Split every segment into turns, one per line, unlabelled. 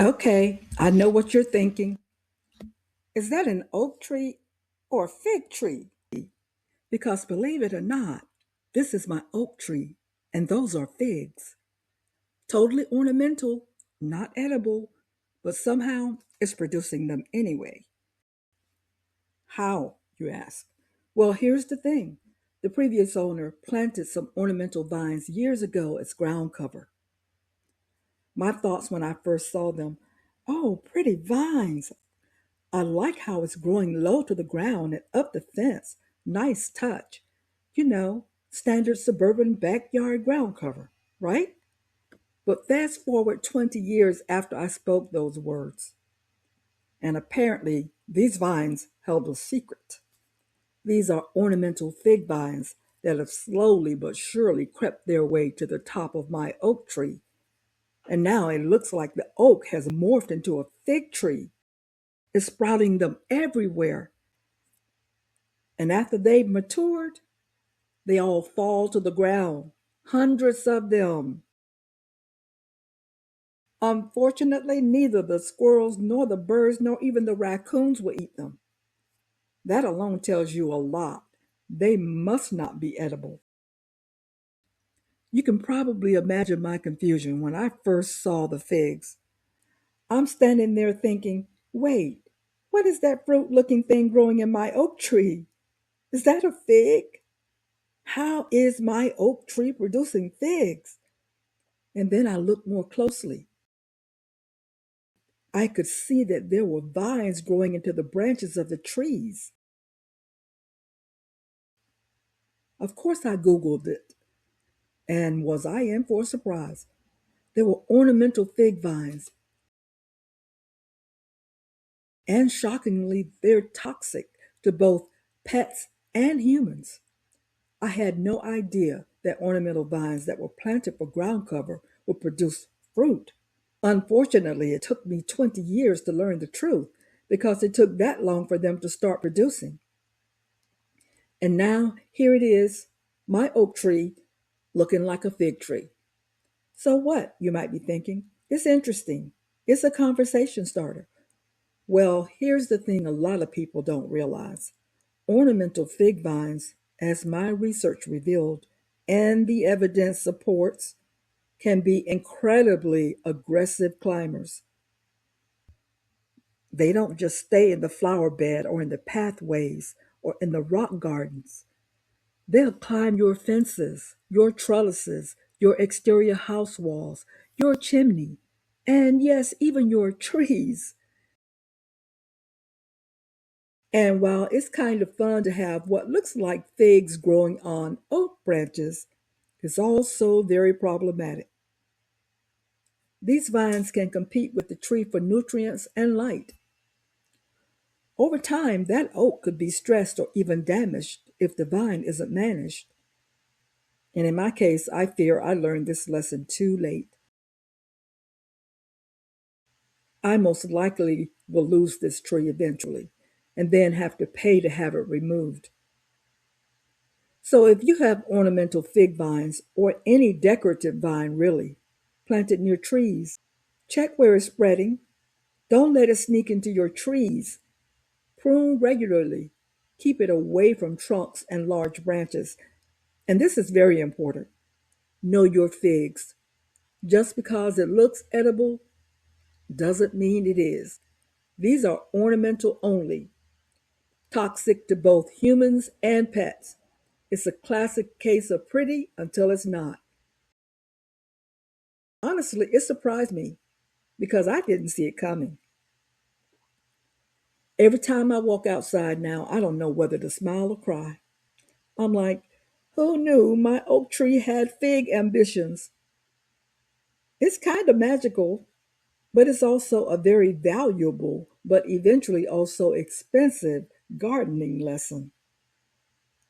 Okay, I know what you're thinking. Is that an oak tree or a fig tree? Because believe it or not, this is my oak tree, and those are figs. Totally ornamental, not edible, but somehow it's producing them anyway. How, you ask? Well, here's the thing. The previous owner planted some ornamental vines years ago as ground cover. My thoughts when I first saw them, oh, pretty vines. I like how it's growing low to the ground and up the fence. Nice touch. Standard suburban backyard ground cover, right? But fast forward 20 years after I spoke those words, and apparently these vines held a secret. These are ornamental fig vines that have slowly but surely crept their way to the top of my oak tree. And now it looks like the oak has morphed into a fig tree. It's sprouting them everywhere. And after they've matured, they all fall to the ground. Hundreds of them. Unfortunately, neither the squirrels nor the birds nor even the raccoons will eat them. That alone tells you a lot. They must not be edible. You can probably imagine my confusion when I first saw the figs. I'm standing there thinking, wait, what is that fruit looking thing growing in my oak tree? Is that a fig? How is my oak tree producing figs? And then I looked more closely. I could see that there were vines growing into the branches of the trees. Of course, I Googled it, and was I in for a surprise? There were ornamental fig vines, and shockingly, they're toxic to both pets and humans. I had no idea that ornamental vines that were planted for ground cover would produce fruit. Unfortunately, it took me 20 years to learn the truth because it took that long for them to start producing. And now here it is, my oak tree looking like a fig tree. So what, you might be thinking? It's interesting. It's a conversation starter. Well, here's the thing a lot of people don't realize. Ornamental fig vines, as my research revealed and the evidence supports, can be incredibly aggressive climbers. They don't just stay in the flower bed or in the pathways or in the rock gardens. They'll climb your fences, your trellises, your exterior house walls, your chimney, and yes, even your trees. And while it's kind of fun to have what looks like figs growing on oak branches, it's also very problematic. These vines can compete with the tree for nutrients and light. Over time, that oak could be stressed or even damaged if the vine isn't managed. And in my case, I fear I learned this lesson too late. I most likely will lose this tree eventually and then have to pay to have it removed. So if you have ornamental fig vines or any decorative vine really planted near trees, check where it's spreading. Don't let it sneak into your trees. Prune regularly. Keep it away from trunks and large branches. And this is very important. Know your figs. Just because it looks edible doesn't mean it is. These are ornamental only, toxic to both humans and pets. It's a classic case of pretty until it's not. Honestly, it surprised me because I didn't see it coming. Every time I walk outside now, I don't know whether to smile or cry. I'm like, who knew my oak tree had fig ambitions? It's kind of magical, but it's also a very valuable, but eventually also expensive gardening lesson.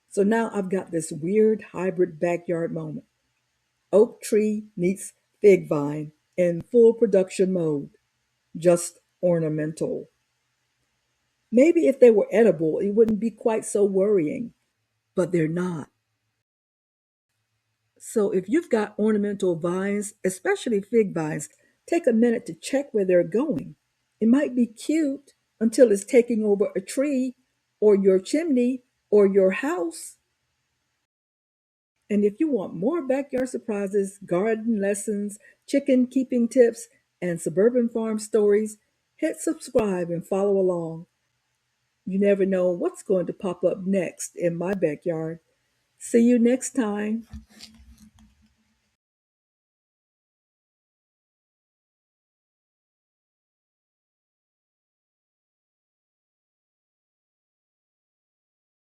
So now I've got this weird hybrid backyard moment. Oak tree meets fig vine in full production mode, just ornamental. Maybe if they were edible, it wouldn't be quite so worrying, but they're not. So if you've got ornamental vines, especially fig vines, Take a minute to check where they're going. It might be cute until it's taking over a tree or your chimney or your house. And if you want more backyard surprises, garden lessons, chicken keeping tips, and suburban farm stories, hit subscribe and follow along. You never know what's going to pop up next in my backyard. See you next time.